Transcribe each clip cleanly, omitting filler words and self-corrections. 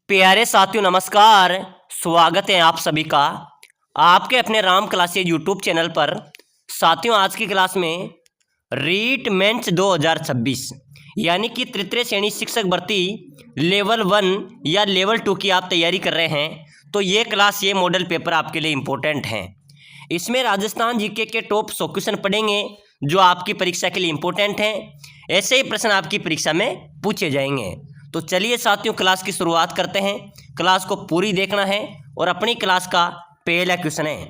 प्यारे साथियों नमस्कार। स्वागत है आप सभी का आपके अपने राम क्लासेज यूट्यूब चैनल पर। साथियों आज की क्लास में रीट मेंस 2026 यानी कि तृतीय श्रेणी शिक्षक भर्ती लेवल 1 या लेवल 2 की आप तैयारी कर रहे हैं तो ये क्लास ये मॉडल पेपर आपके लिए इम्पोर्टेंट हैं। इसमें राजस्थान जीके के टॉप 100 क्वेश्चन पढ़ेंगे जो आपकी परीक्षा के लिए इम्पोर्टेंट हैं। ऐसे ही प्रश्न आपकी परीक्षा में पूछे जाएंगे। तो चलिए साथियों क्लास की शुरुआत करते हैं। क्लास को पूरी देखना है और अपनी क्लास का पहला क्वेश्चन है,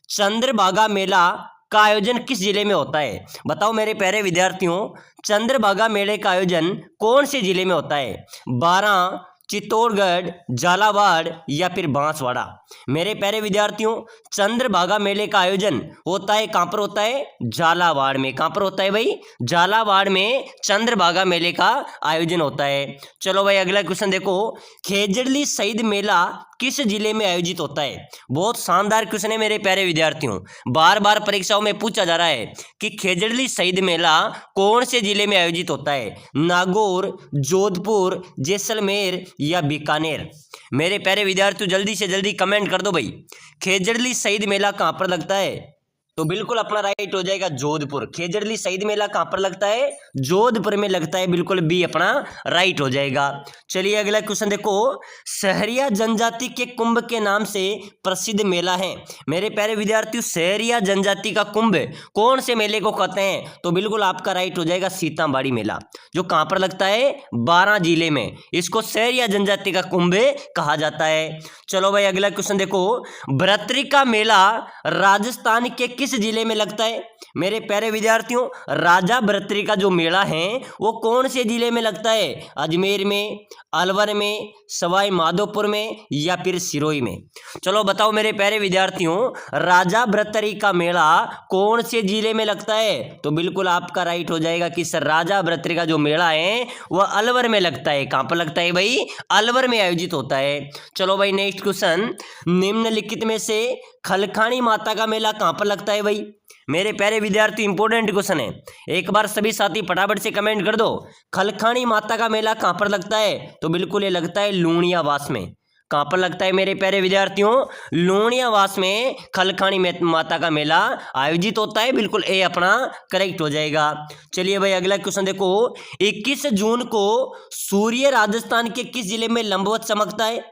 चंद्रभागा मेला का आयोजन किस जिले में होता है? बताओ मेरे प्यारे विद्यार्थियों, चंद्रभागा मेले का आयोजन कौन से जिले में होता है? बारां, चित्तौड़गढ़, झालावाड़ या फिर बांसवाड़ा? मेरे प्यारे विद्यार्थियों, चंद्रभागा मेले का आयोजन होता है कहाँ पर होता है? झालावाड़ में। कहाँ पर होता है भाई? झालावाड़ में चंद्रभागा मेले का आयोजन होता है। चलो भाई अगला क्वेश्चन देखो, खेजड़ली शहीद मेला किस जिले में आयोजित होता है? बहुत शानदार क्वेश्चन है मेरे प्यारे विद्यार्थियों, बार बार परीक्षाओं में पूछा जा रहा है कि खेजड़ली शहीद मेला कौन से जिले में आयोजित होता है? नागौर, जोधपुर, जैसलमेर या बीकानेर? मेरे प्यारे विद्यार्थियों जल्दी से जल्दी कमेंट कर दो भाई, खेजड़ली शहीद मेला कहाँ पर लगता है? तो बिल्कुल अपना राइट हो जाएगा जोधपुर। खेजड़ली शहीद मेला कहाँ पर लगता है? जोधपुर में लगता है। बिल्कुल बी अपना राइट हो जाएगा। चलिए अगला क्वेश्चन देखो, सहरिया जनजाति के कुंभ के नाम से प्रसिद्ध मेला है। मेरे प्यारे विद्यार्थियों सहरिया जनजाति का कुंभ कौन से मेले को कहते हैं? तो बिल्कुल आपका राइट हो जाएगा सीताबाड़ी मेला, जो कहाँ पर लगता है? बारां जिले में। इसको सहरिया जनजाति का कुंभ कहा जाता है। चलो भाई अगला क्वेश्चन देखो, भर्तृका मेला राजस्थान के किस जिले में लगता है? मेरे प्यारे विद्यार्थियों राजा भर्तृ का जो मेला है वो कौन से जिले में लगता है? अजमेर में, अलवर में, सवाई माधोपुर में या फिर सिरोही में? चलो बताओ मेरे प्यारे विद्यार्थियों राजा भर्तृ का मेला कौन से जिले में लगता है? तो बिल्कुल आपका राइट हो जाएगा कि सर राजा भर्तृ का जो मेला है वह अलवर में लगता है। कहां पर लगता है भाई? अलवर में आयोजित होता है। चलो भाई नेक्स्ट क्वेश्चन, निम्नलिखित में से खलखाणी माता का मेला कहां पर लगता है भाई? मेरे प्यारे विद्यार्थी इंपॉर्टेंट क्वेश्चन है, एक बार सभी साथी फटाफट से कमेंट कर दो, खलखाणी माता का मेला कहां पर लगता है? तो बिल्कुल ये लगता है लूणियावास में। कहां पर लगता है मेरे प्यारे विद्यार्थियों? लूणियावास में खलखाणी माता का मेला आयोजित होता है। बिल्कुल ए अपना करेक्ट हो जाएगा। चलिए भाई अगला क्वेश्चन देखो, 21 जून को सूर्य राजस्थान के किस जिले में लंबवत चमकता है?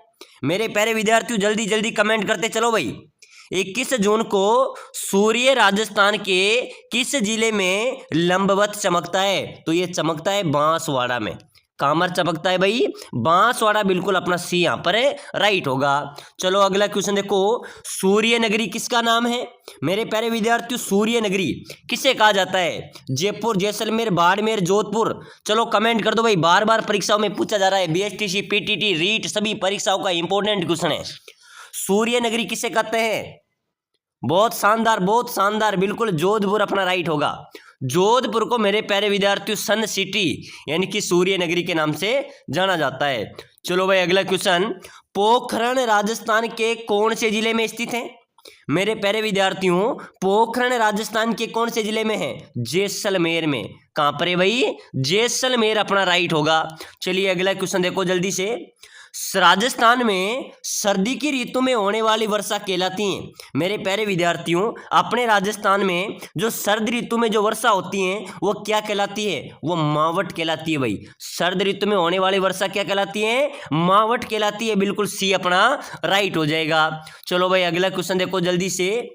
मेरे प्यारे विद्यार्थियों जल्दी जल्दी कमेंट करते चलो भाई। 21 जून को सूर्य राजस्थान के किस जिले में लंबवत चमकता है? तो ये चमकता है बांसवाड़ा में। कामर चमकता है भाई बांसवाड़ा। बिल्कुल अपना सी यहाँ पर है राइट होगा। चलो अगला क्वेश्चन देखो, सूर्य नगरी किसका नाम है? मेरे प्यारे विद्यार्थियों सूर्य नगरी किसे कहा जाता है? जयपुर, जैसलमेर, बाड़मेर, जोधपुर? चलो कमेंट कर दो भाई, बार बार परीक्षाओं में पूछा जा रहा है। बीएसटीसी, पीटीटी, रीट सभी परीक्षाओं का इंपॉर्टेंट क्वेश्चन है। सूर्य नगरी किसे कहते हैं? बहुत शानदार बहुत शानदार, बिल्कुल जोधपुर अपना राइट होगा। जोधपुर को मेरे प्यारे विद्यार्थियों सन सिटी यानी कि सूर्य नगरी के नाम से जाना जाता है। चलो भाई अगला क्वेश्चन, पोखरण राजस्थान के कौन से जिले में स्थित है? मेरे प्यारे विद्यार्थियों पोखरण राजस्थान के कौन से जिले में है? जैसलमेर में। कहां पर है भाई? जैसलमेर अपना राइट होगा। चलिए अगला क्वेश्चन देखो जल्दी से, राजस्थान में सर्दी की ऋतु में होने वाली वर्षा कहलाती है। मेरे प्यारे विद्यार्थियों अपने राजस्थान में जो सर्द ऋतु में जो वर्षा होती है वो क्या कहलाती है? वो मावट कहलाती है भाई। सर्द ऋतु में होने वाली वर्षा क्या कहलाती है? मावट कहलाती है। बिल्कुल सी अपना राइट हो जाएगा। चलो भाई अगला क्वेश्चन देखो जल्दी से,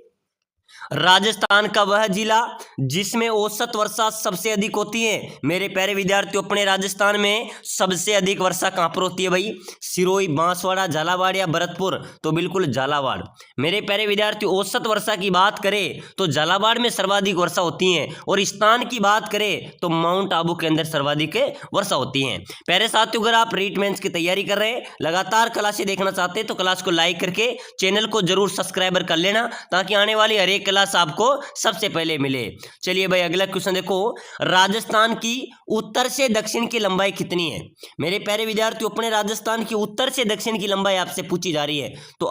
राजस्थान का वह जिला जिसमें औसत वर्षा सबसे अधिक होती है। मेरे प्यारे विद्यार्थियों अपने राजस्थान में सबसे अधिक वर्षा कहां पर होती है भाई? सिरोही, बांसवाड़ा, झालावाड़ या भरतपुर? तो बिल्कुल झालावाड़। मेरे प्यारे विद्यार्थियों औसत वर्षा की बात करें तो झालावाड़ में सर्वाधिक वर्षा होती है और स्थान की बात करें तो माउंट आबू के अंदर सर्वाधिक वर्षा होती है। प्यारे साथियों अगर आप रीट मेंस की तैयारी कर रहे हैं, लगातार क्लासें देखना चाहते हैं तो क्लास को लाइक करके चैनल को जरूर सब्सक्राइबर कर लेना ताकि आने वाली हर एक क्लास आपको सबसे पहले मिले। चलिए भाई अगला क्वेश्चन देखो, राजस्थान की उत्तर से दक्षिण की लंबाई कितनी है? मेरे प्यारे विद्यार्थियों अपने राजस्थान की उत्तर से दक्षिण की लंबाई आपसे पूछी जा रही है तो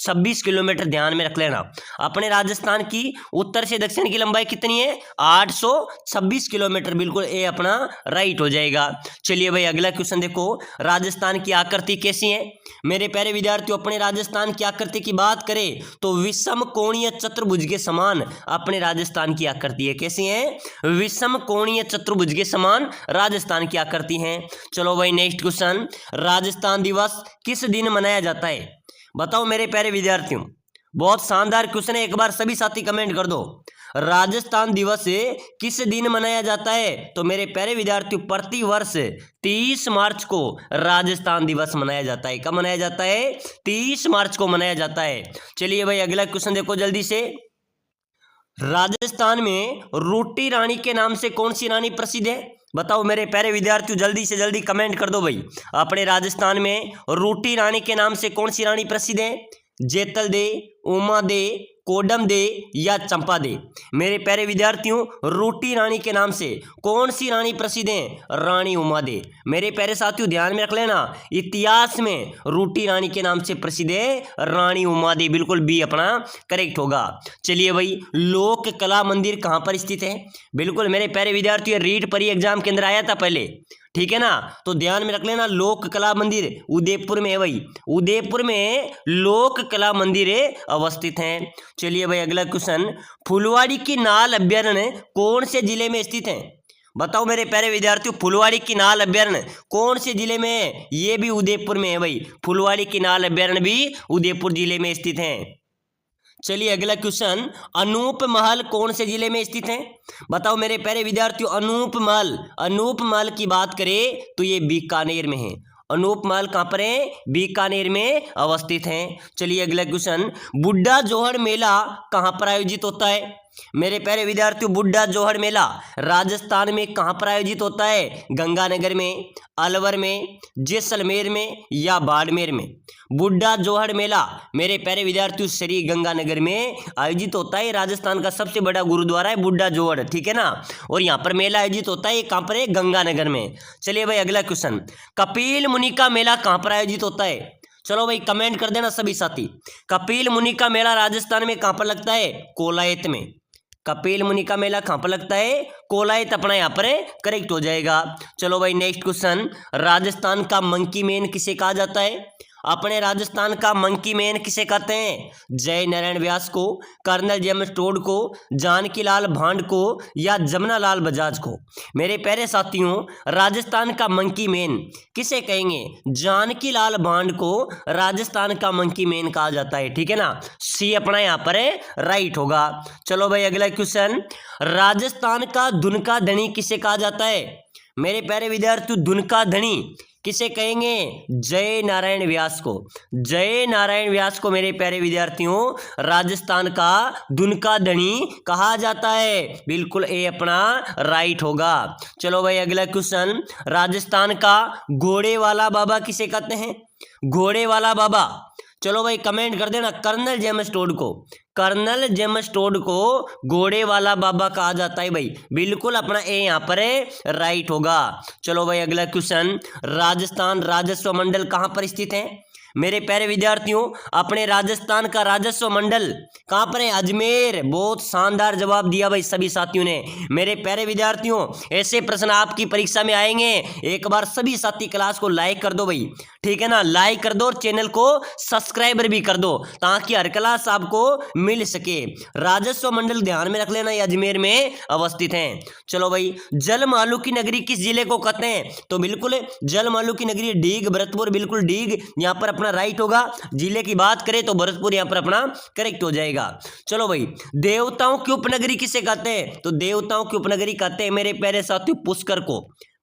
826 किलोमीटर, ध्यान में रख लेना। अपने राजस्थान की उत्तर से दक्षिण की लंबाई कितनी है? 826 किलोमीटर, बिल्कुल ए अपना राइट हो जाएगा। चलिए भाई अगला क्वेश्चन देखो, राजस्थान की आकृति कैसी है? मेरे प्यारे विद्यार्थियों, अपने राजस्थान की आकृति की बात करें तो विषम कोणीय चतुर्भुज के समान अपने राजस्थान की आकृति है। कैसी है? विषम कोणीय चतुर्भुज के समान राजस्थान की आकृति है। चलो भाई नेक्स्ट क्वेश्चन, राजस्थान दिवस किस दिन मनाया जाता है? बताओ मेरे प्यारे विद्यार्थियों, बहुत शानदार क्वेश्चन है, एक बार सभी साथी कमेंट कर दो। राजस्थान दिवस किस दिन मनाया जाता है? तो मेरे प्यारे विद्यार्थियों, प्रति वर्ष 30 मार्च को राजस्थान दिवस मनाया जाता है। कब मनाया जाता है? 30 मार्च को मनाया जाता है। चलिए भाई अगला क्वेश्चन देखो जल्दी से, राजस्थान में रोटी रानी के नाम से कौन सी रानी प्रसिद्ध है? बताओ मेरे प्यारे विद्यार्थियों, जल्दी से जल्दी कमेंट कर दो भाई। अपने राजस्थान में रोटी रानी के नाम से कौन सी रानी प्रसिद्ध है? जेतल दे, उमा दे, कोडम दे या चंपा दे? मेरे प्यारे विद्यार्थियों, रोटी रानी के नाम से कौन सी रानी प्रसिद्ध है? रानी उमा दे। मेरे प्यारे साथियों ध्यान में रख लेना, इतिहास में रोटी रानी के नाम से प्रसिद्ध है रानी उमा दे, बिल्कुल बी अपना करेक्ट होगा। चलिए भाई, लोक कला मंदिर कहाँ पर स्थित है? बिल्कुल मेरे प्यारे विद्यार्थियों, रीट परी एग्जाम के अंदर आया था पहले, ठीक है ना, तो ध्यान में रख लेना, लोक कला मंदिर उदयपुर में है भाई, उदयपुर में लोक कला मंदिर अवस्थित है। चलिए भाई अगला क्वेश्चन, फुलवाड़ी की नाल अभ्यारण्य कौन से जिले में स्थित है? बताओ मेरे प्यारे विद्यार्थियों, फुलवाड़ी की नाल अभ्यारण्य कौन से जिले में है? ये भी उदयपुर में है भाई, फुलवाड़ी की नाल अभ्यारण्य भी उदयपुर जिले में स्थित है। चलिए अगला क्वेश्चन, अनूप महल कौन से जिले में स्थित है? बताओ मेरे प्यारे विद्यार्थियों, अनूप महल की बात करें तो ये बीकानेर में है। अनूप महल कहाँ पर है? बीकानेर में अवस्थित है। चलिए अगला क्वेश्चन, बुड्ढा जोहड़ मेला कहाँ पर आयोजित होता है? मेरे प्यारे विद्यार्थियों, बुड्ढा जोहड़ मेला राजस्थान में कहाँ पर आयोजित होता है? गंगानगर में, अलवर में, जैसलमेर में या बाड़मेर में? बुड्ढा जोहड़ मेला मेरे प्यारे विद्यार्थियों श्री गंगानगर में आयोजित होता है। राजस्थान का सबसे बड़ा गुरुद्वारा है बुड्ढा जोहड़, ठीक है ना, और यहाँ पर मेला आयोजित होता है, कहाँ पर है? गंगानगर में। चलिए भाई अगला क्वेश्चन, कपिल मुनि का मेला कहाँ पर आयोजित होता है? चलो भाई कमेंट कर देना सभी साथी। कपिल मुनि का मेला राजस्थान में कहाँ पर लगता है? कोलायत में। कपिल मुनि का मेला कहाँ पर लगता है? कोलायत अपना यहाँ पर करेक्ट हो जाएगा। चलो भाई नेक्स्ट क्वेश्चन, राजस्थान का मंकी मैन किसे कहा जाता है? अपने राजस्थान का मंकी मैन किसे कहते हैं? जय नारायण व्यास को, कर्नल जेम्स टोड को, जानकी लाल भांड को या जमुना लाल बजाज को? मेरे प्यारे साथियों, राजस्थान का मंकी मैन किसे कहेंगे? जानकी लाल भांड को राजस्थान का मंकी मैन कहा जाता है, ठीक है ना, सी अपना यहाँ पर राइट होगा। चलो भाई अगला क्वेश्चन, राजस्थान का दुनका धनी किसे कहा जाता है? मेरे प्यारे विद्यार्थियों, दुनका धनी किसे कहेंगे? जय नारायण व्यास को। जय नारायण व्यास को मेरे प्यारे विद्यार्थियों राजस्थान का दुनका धनी कहा जाता है, बिल्कुल ए अपना राइट होगा। चलो भाई अगला क्वेश्चन, राजस्थान का घोड़े वाला बाबा किसे कहते हैं? घोड़े वाला बाबा, चलो भाई कमेंट कर देना, कर्नल जेम्स टोड को। कर्नल जेम्स टोड को घोड़े वाला बाबा कहा जाता है भाई, बिल्कुल अपना ए यहाँ पर राइट होगा। चलो भाई अगला क्वेश्चन, राजस्थान राजस्व मंडल कहाँ पर स्थित है? मेरे प्यारे विद्यार्थियों, अपने राजस्थान का राजस्व मंडल कहाँ पर है? अजमेर। बहुत शानदार जवाब दिया भाई सभी साथियों ने। मेरे प्यारे विद्यार्थियों, ऐसे प्रश्न आपकी परीक्षा में आएंगे, एक बार सभी साथी क्लास को लाइक कर दो भाई, ठीक है ना, लाइक कर दो और चैनल को सब्सक्राइबर भी कर दो ताकि हर क्लास आपको मिल सके। राजस्व मंडल ध्यान में रख लेना, ये अजमेर में अवस्थित है। चलो भाई, जलमालू की नगरी किस जिले को कहते हैं? तो बिल्कुल जलमालू की नगरी डीग, भरतपुर, बिल्कुल डीग यहाँ पर अपना राइट होगा। जिले की बात करें तो भरतपुर यहाँ पर अपना करेक्ट हो जाएगा। चलो भाई, देवताओं की उपनगरी किसे कहते हैं? तो देवताओं की उपनगरी कहते हैं मेरे प्यारे साथियों पुष्कर को।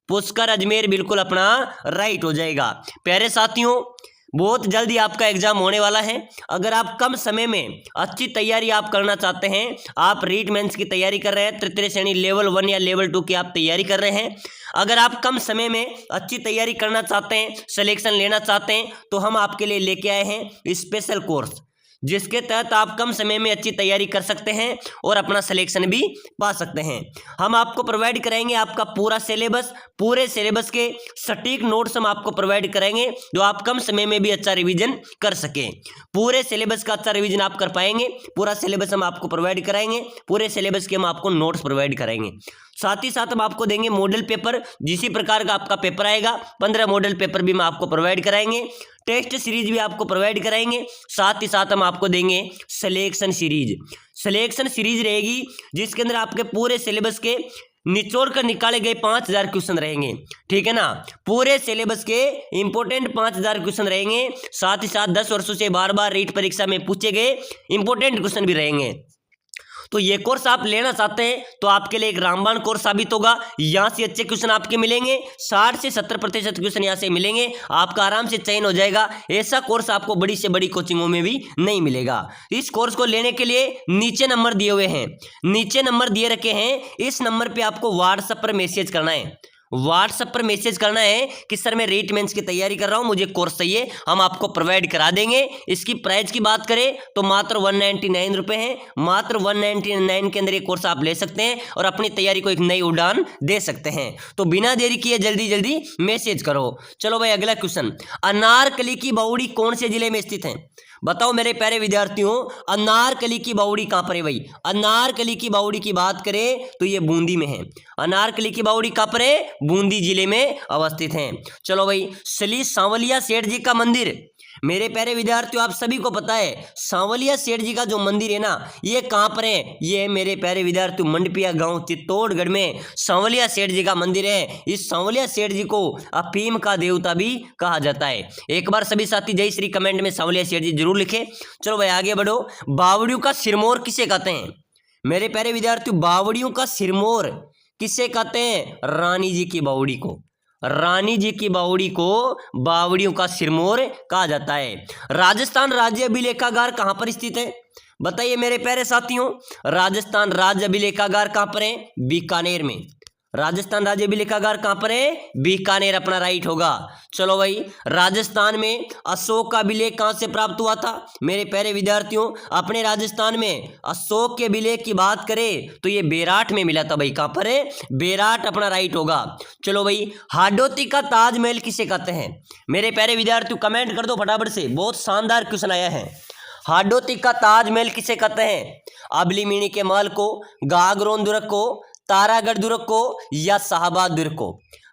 पुष्कर अजमेर बिल्कुल अपना राइट हो जाएगा। प्यारे साथियों, बहुत जल्दी आपका एग्जाम होने वाला है। अगर आप कम समय में अच्छी तैयारी आप करना चाहते हैं, आप रीट मेंस की तैयारी कर रहे हैं, तृतीय श्रेणी लेवल 1 या लेवल 2 की आप तैयारी कर रहे हैं, अगर आप कम समय में अच्छी तैयारी करना चाहते हैं, सिलेक्शन लेना चाहते हैं, तो हम आपके लिए लेके आए हैं स्पेशल कोर्स जिसके तहत आप कम समय में अच्छी तैयारी कर सकते हैं और अपना सिलेक्शन भी पा सकते हैं। हम आपको प्रोवाइड कराएंगे आपका पूरा सिलेबस, पूरे सिलेबस के सटीक नोट्स हम आपको प्रोवाइड कराएंगे जो आप कम समय में भी अच्छा रिवीजन कर सकें। पूरे सिलेबस का अच्छा रिवीजन आप कर पाएंगे, पूरा सिलेबस हम आपको प्रोवाइड कराएंगे, पूरे सिलेबस के हम आपको नोट्स प्रोवाइड कराएंगे। साथ ही साथ हम आपको देंगे मॉडल पेपर, जिसी प्रकार का आपका पेपर आएगा 15 मॉडल पेपर भी हम आपको प्रोवाइड कराएंगे। टेस्ट सीरीज भी आपको प्रोवाइड कराएंगे। साथ ही साथ हम आपको देंगे सिलेक्शन सीरीज। सिलेक्शन सीरीज रहेगी जिसके अंदर आपके पूरे सिलेबस के निचोड़ कर निकाले गए 5000 क्वेश्चन रहेंगे, ठीक है ना। पूरे सिलेबस के इंपॉर्टेंट 5000 क्वेश्चन रहेंगे। साथ ही साथ 10 वर्षों से बार बार रीट परीक्षा में पूछे गए इंपॉर्टेंट क्वेश्चन भी रहेंगे। तो ये कोर्स आप लेना चाहते हैं तो आपके लिए एक रामबाण कोर्स साबित होगा। यहाँ से अच्छे क्वेश्चन आपके मिलेंगे, 60 से 70% क्वेश्चन यहाँ से मिलेंगे, आपका आराम से चयन हो जाएगा। ऐसा कोर्स आपको बड़ी से बड़ी कोचिंगों में भी नहीं मिलेगा। इस कोर्स को लेने के लिए नीचे नंबर दिए हुए हैं, नीचे नंबर दिए रखे हैं, इस नंबर पर आपको व्हाट्सएप पर मैसेज करना है। व्हाट्सएप पर मैसेज करना है कि सर मैं रीट मेंस की तैयारी कर रहा हूं, मुझे कोर्स चाहिए, हम आपको प्रोवाइड करा देंगे। इसकी प्राइस की बात करें तो मात्र 199 रुपए है। मात्र 199 के अंदर ये कोर्स आप ले सकते हैं और अपनी तैयारी को एक नई उड़ान दे सकते हैं। तो बिना देरी किए जल्दी जल्दी मैसेज करो। चलो भाई अगला क्वेश्चन, अनारकली की बावड़ी कौन से जिले में स्थित है? बताओ मेरे प्यारे विद्यार्थियों, अनारकली की बावड़ी कहां पर है भाई? अनारकली की बावड़ी की बात करें तो ये बूंदी में है। अनारकली की बावड़ी कहां पर है? बूंदी जिले में अवस्थित है। चलो भाई, श्री सांवलिया सेठ जी का मंदिर, मेरे प्यारे विद्यार्थियों आप सभी को पता है सांवलिया सेठ जी का जो मंदिर है ना, ये कहां पर है? ये मेरे प्यारे विद्यार्थियों मंडपिया गांव चित्तौड़गढ़ में सांवलिया सेठ जी का मंदिर है। इस सांवलिया सेठ जी को अफीम का देवता भी कहा जाता है। एक बार सभी साथी जय श्री कमेंट में सांवलिया सेठ जी जरूर लिखे। चलो भाई आगे बढ़ो। बावड़ियों का सिरमौर किसे कहते हैं? मेरे प्यारे विद्यार्थियों बावड़ियों का सिरमौर किसे कहते हैं? रानी जी की बावड़ी को, रानी जी की बावड़ी को बावड़ियों का सिरमौर कहा जाता है। राजस्थान राज्य अभिलेखागार कहां पर स्थित है? बताइए मेरे प्यारे साथियों, राजस्थान राज्य अभिलेखागार कहां पर है? बीकानेर में। राजस्थान राज्य अभिलेखागार कहां पर है? बीकानेर अपना राइट होगा। चलो भाई, राजस्थान में अशोक का अभिलेख कहां से प्राप्त हुआ था? मेरे प्यारे विद्यार्थियों अपने राजस्थान में अशोक के अभिलेख की बात करें तो ये बेराट में मिला था भाई। कहां पर है? बेराट अपना राइट होगा। चलो भाई, हाडोती का ताजमहल किसे कहते हैं? मेरे प्यारे विद्यार्थियों कमेंट कर दो फटाफट से, बहुत शानदार क्वेश्चन आया है। हाडोती का ताजमहल किसे कहते हैं? अबलीमिनी के महल को, गागरोन दुर्ग को, तारागढ़ दुर्ग को या शाहबाद दुर्ग को?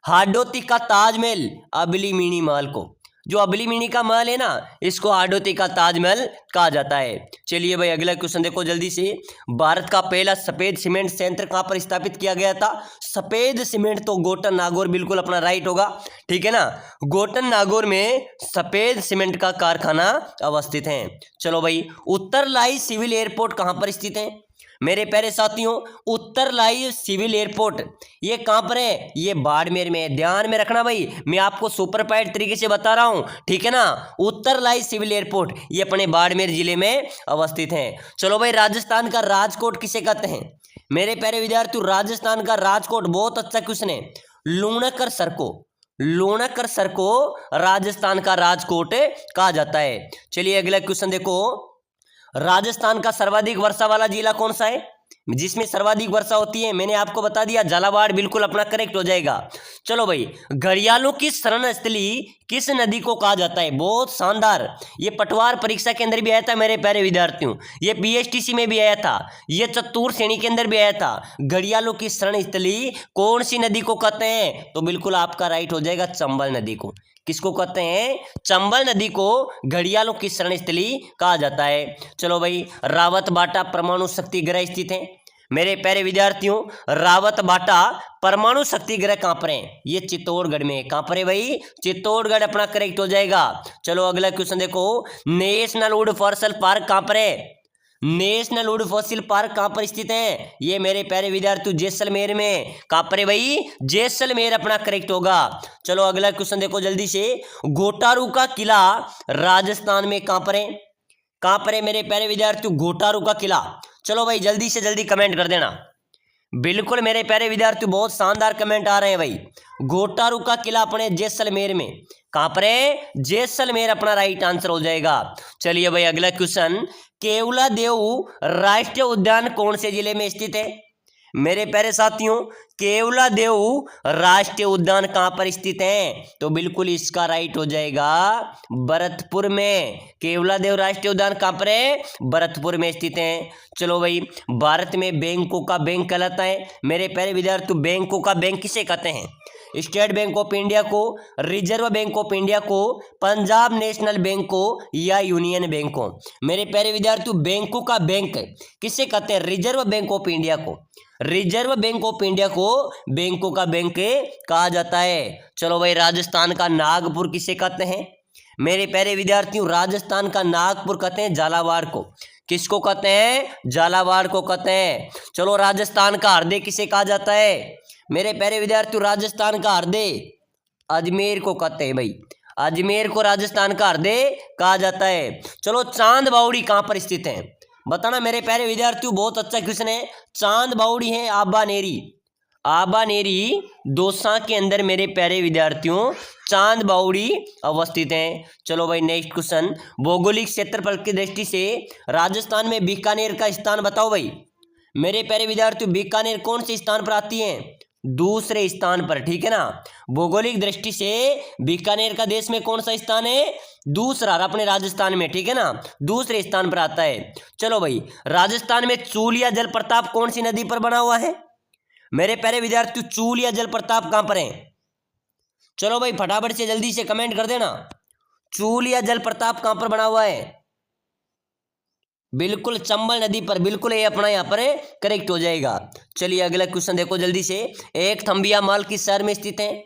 हाडोती का ताजमहल अबलीमिनी महल को, जो अबलीमिनी का महल है ना, इसको हाडोती का ताजमहल कहा जाता है। चलिए भाई अगला क्वेश्चन देखो जल्दी से। भारत का पहला सफेद सीमेंट संयंत्र कहां पर स्थापित किया गया था? सफेद सीमेंट तो गोटन नागौर बिल्कुल अपना राइट होगा, ठीक है ना। गोटन नागौर में सफेद सीमेंट का कारखाना अवस्थित है। चलो भाई, उत्तरलाई सिविल एयरपोर्ट कहां पर स्थित है? मेरे प्यारे साथियों उत्तरलाई सिविल एयरपोर्ट ये कहां पर है? ये बाड़मेर में। ध्यान में रखना भाई, मैं आपको सुपर पैड तरीके से बता रहा हूं, ठीक है ना। उत्तरलाई सिविल एयरपोर्ट ये अपने बाड़मेर जिले में अवस्थित है। चलो भाई, राजस्थान का राजकोट किसे कहते हैं? मेरे प्यारे विद्यार्थियों राजस्थान का राजकोट बहुत अच्छा क्वेश्चन है। लूणकर सर को, लूणकर सर को राजस्थान का राजकोट कहा जाता है। चलिए अगला क्वेश्चन देखो, राजस्थान का सर्वाधिक वर्षा वाला जिला कौन सा है? जिसमें सर्वाधिक वर्षा होती है मैंने आपको बता दिया, झालावाड़ बिल्कुल अपना करेक्ट हो जाएगा। चलो भाई, घड़ियालों की शरण स्थली किस नदी को कहा जाता है? बहुत शानदार, ये पटवार परीक्षा के अंदर भी आया था मेरे प्यारे विद्यार्थियों, ये बीएसटीसी में भी आया था, ये चतुर श्रेणी के अंदर भी आया था। घड़ियालों की शरण स्थली कौन सी नदी को कहते हैं? तो बिल्कुल आपका राइट हो जाएगा चंबल नदी को। किसको कहते हैं? चंबल नदी को घड़ियालों की शरण स्थली कहा जाता है। चलो भाई, रावत बाटा परमाणु शक्ति गृह स्थित है। मेरे प्यारे विद्यार्थियों रावत बाटा परमाणु शक्ति गृह कहां पर है? ये चित्तौड़गढ़ में। कहां पर है भाई? चित्तौड़गढ़ अपना करेक्ट हो जाएगा। चलो अगला क्वेश्चन देखो, नेशनल वुड फॉसिल पार्क कहां पर है? नेशनल वुड फॉसिल पार्क कहां पर स्थित है? ये मेरे प्यारे विद्यार्थियों जैसलमेर में। कहां पर है भाई? जैसलमेर अपना करेक्ट होगा। चलो अगला क्वेश्चन देखो जल्दी से, घोटारू का किला राजस्थान में कहां पर है? कहां पर है मेरे प्यारे विद्यार्थियों घोटारू का किला? चलो भाई जल्दी से जल्दी कमेंट कर देना। बिल्कुल मेरे प्यारे विद्यार्थी, बहुत शानदार कमेंट आ रहे हैं भाई। घोटारू का किला अपने जैसलमेर में, कहां पर है? जैसलमेर अपना राइट आंसर हो जाएगा। चलिए भाई अगला क्वेश्चन, केवलादेव राष्ट्रीय उद्यान कौन से जिले में स्थित है? मेरे प्यारे साथियों, केवलादेव राष्ट्रीय उद्यान कहां पर स्थित है? तो बिल्कुल इसका राइट हो जाएगा भरतपुर में। केवलादेव राष्ट्रीय उद्यान कहां पर है? भरतपुर में स्थित है। चलो भाई, भारत में बैंकों का बैंक कहलाता है। मेरे प्यारे विद्यार्थी, बैंकों का बैंक किसे कहते हैं? स्टेट बैंक ऑफ इंडिया को, रिजर्व बैंक ऑफ इंडिया को, पंजाब नेशनल बैंक को, या यूनियन बैंक को? मेरे प्यारे विद्यार्थियों, बैंकों का बैंक किसे कहते हैं? रिजर्व बैंक ऑफ इंडिया को। रिजर्व बैंक ऑफ इंडिया को बैंकों का बैंक कहा जाता है। चलो भाई, राजस्थान का नागपुर किसे कहते हैं? मेरे प्यारे विद्यार्थियों, राजस्थान का नागपुर कहते हैं झालावाड़ को। किसको कहते हैं? झालावाड़ को कहते हैं। चलो, राजस्थान का हृदय किसे कहा जाता है? मेरे प्यारे विद्यार्थियों, राजस्थान का हृदय अजमेर को कहते हैं भाई। अजमेर को राजस्थान का हृदय कहा जाता है। चलो, चांद बावड़ी कहां पर स्थित है? बताना मेरे प्यारे विद्यार्थियों, बहुत अच्छा क्वेश्चन है। चांद बावड़ी है आबानेरी। आबानेरी दौसा के अंदर मेरे प्यारे विद्यार्थियों चांद बावड़ी अवस्थित है। चलो भाई, नेक्स्ट क्वेश्चन, भौगोलिक क्षेत्रफल की दृष्टि से राजस्थान में बीकानेर का स्थान बताओ भाई। मेरे प्यारे विद्यार्थियों, बीकानेर कौन से स्थान पर आती है? दूसरे स्थान पर, ठीक है ना। भौगोलिक दृष्टि से बीकानेर का देश में कौन सा स्थान है? दूसरा, अपने राजस्थान में, ठीक है ना, दूसरे स्थान पर आता है। चलो भाई, राजस्थान में चूलिया जल प्रताप कौन सी नदी पर बना हुआ है? मेरे प्यारे विद्यार्थियों, चूलिया जल प्रताप कहां पर है? चलो भाई, फटाफट से जल्दी से कमेंट कर देना। चूलिया जल प्रताप कहां पर बना हुआ है? बिल्कुल चंबल नदी पर। बिल्कुल ये अपना यहाँ पर करेक्ट हो जाएगा। चलिए अगला क्वेश्चन देखो जल्दी से। एक थंबिया माल किस शहर में स्थित है?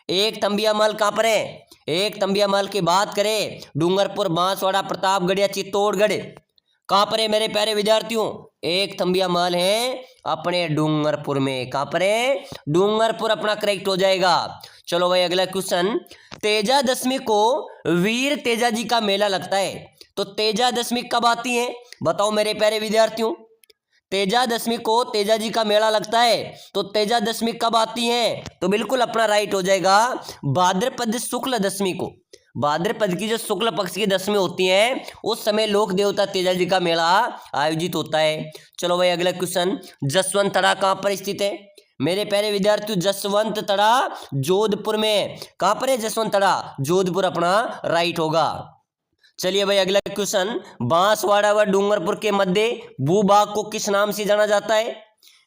एक थंबिया माल कहाँ पर है? एक थंबिया माल की बात करें, डूंगरपुर, बांसवाड़ा, प्रतापगढ़ या चित्तौड़गढ़, कहाँ पर है मेरे प्यारे विद्यार्थियों? एक थंबिया माल है अपने डूंगरपुर में। कहाँ पर है? डूंगरपुर अपना करेक्ट हो जाएगा। चलो भाई अगला क्वेश्चन, तेजा दशमी को वीर तेजा जी का मेला लगता है, तो तेजा दशमी कब आती है? बताओ मेरे प्यारे विद्यार्थियों, तेजा दशमी को तेजा जी का मेला लगता है, तो तेजा दशमी कब आती है? तो बिल्कुल अपना राइट हो जाएगा भाद्रपद शुक्ल दशमी को। भाद्रपद की जो शुक्ल पक्ष की दशमी होती है, उस समय लोक देवता तेजा जी का मेला आयोजित होता है। चलो भाई अगला क्वेश्चन, जसवंतड़ा कहाँ पर स्थित है? मेरे प्यारे विद्यार्थियों, जसवंतड़ा जोधपुर में। कहाँ पर है जसवंतड़ा? जोधपुर अपना राइट होगा। चलिए भाई अगला क्वेश्चन, बांसवाड़ा व डूंगरपुर के मध्य भूभाग को किस नाम से जाना जाता है?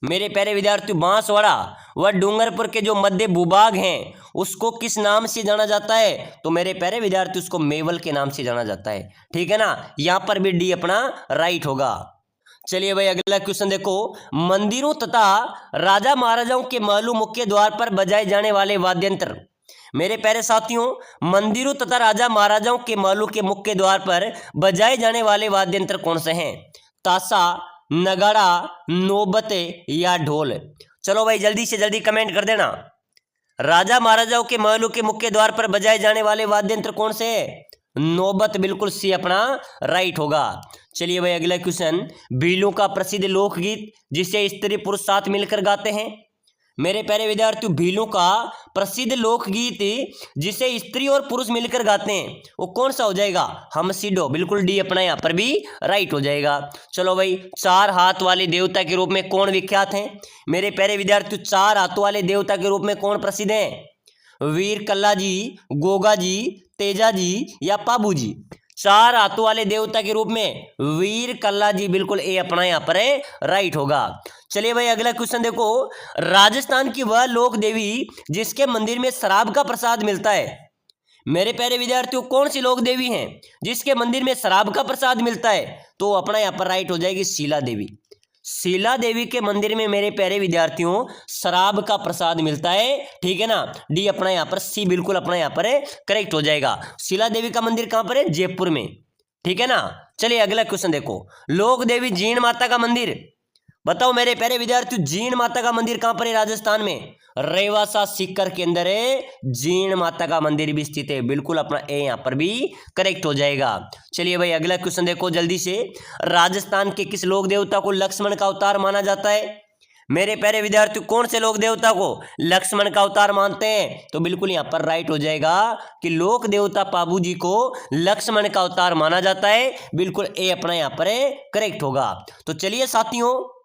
मेरे प्यारे विद्यार्थियों, बांसवाड़ा व डूंगरपुर के जो मध्य भूभाग हैं उसको किस नाम से जाना जाता है? तो मेरे प्यारे विद्यार्थी, उसको मेवल के नाम से जाना जाता है, ठीक है ना। यहाँ पर भी डी अपना राइट होगा। चलिए भाई अगला क्वेश्चन देखो, मंदिरों तथा राजा महाराजाओं के महलों मुख्य द्वार पर बजाए जाने वाले वाद्य यंत्र। मेरे प्यारे साथियों, मंदिरों तथा राजा महाराजाओं के महलों के मुख्य द्वार पर बजाए जाने वाले वाद्य यंत्र कौन से हैं? ताशा, नगाड़ा, नौबते या ढोल? चलो भाई जल्दी से जल्दी कमेंट कर देना। राजा महाराजाओं के महलों के मुख्य द्वार पर बजाए जाने वाले वाद्य यंत्र कौन से हैं? नौबत, बिल्कुल सी अपना राइट होगा। चलिए भाई अगला क्वेश्चन, भीलों का प्रसिद्ध लोकगीत जिसे स्त्री पुरुष साथ मिलकर गाते हैं। मेरे प्यारे विद्यार्थियों, भीलों का प्रसिद्ध लोकगीत जिसे स्त्री और पुरुष मिलकर गाते हैं वो कौन सा हो जाएगा? हमसिडो, बिल्कुल डी अपना यहाँ पर भी राइट हो जाएगा। चलो भाई, चार हाथ वाले देवता के रूप में कौन विख्यात हैं? मेरे प्यारे विद्यार्थियों, चार हाथों वाले देवता के रूप में कौन प्रसिद्ध हैं? वीर कल्ला जी, गोगा जी, तेजा जी या पाबू जी? चार हाथों वाले देवता के रूप में वीर कल्ला जी, बिल्कुल ए अपना यहाँ पर राइट होगा। चलिए भाई अगला क्वेश्चन देखो, राजस्थान की वह लोक देवी जिसके मंदिर में शराब का प्रसाद मिलता है। मेरे प्यारे विद्यार्थियों, कौन सी लोक देवी हैं जिसके मंदिर में शराब का प्रसाद मिलता है? तो अपना यहाँ पर राइट हो जाएगी शीला देवी। शीला देवी के मंदिर में मेरे प्यारे विद्यार्थियों शराब का प्रसाद मिलता है, ठीक है ना। डी अपना यहाँ पर, सी बिल्कुल अपना यहाँ पर करेक्ट हो जाएगा। शीला देवी का मंदिर कहाँ पर है? जयपुर में, ठीक है ना। चलिए अगला क्वेश्चन देखो, लोक देवी जीण माता का मंदिर। बताओ मेरे प्यारे विद्यार्थियों, जीण माता का मंदिर कहां पर है? राजस्थान में रेवासा सीकर के अंदर है जीण माता का मंदिर भी स्थित है। बिल्कुल अपना ए यहां पर भी करेक्ट हो जाएगा। चलिए भाई अगला क्वेश्चन देखो जल्दी से, राजस्थान के किस लोक देवता को लक्ष्मण का अवतार माना जाता है? मेरे प्यारे विद्यार्थियों, कौन से लोक देवता को लक्ष्मण का अवतार मानते हैं? तो बिल्कुल यहां पर राइट हो जाएगा कि लोक देवता पाबू जी को लक्ष्मण का अवतार माना जाता है। बिल्कुल ए अपना यहां पर करेक्ट होगा। तो चलिए साथियों,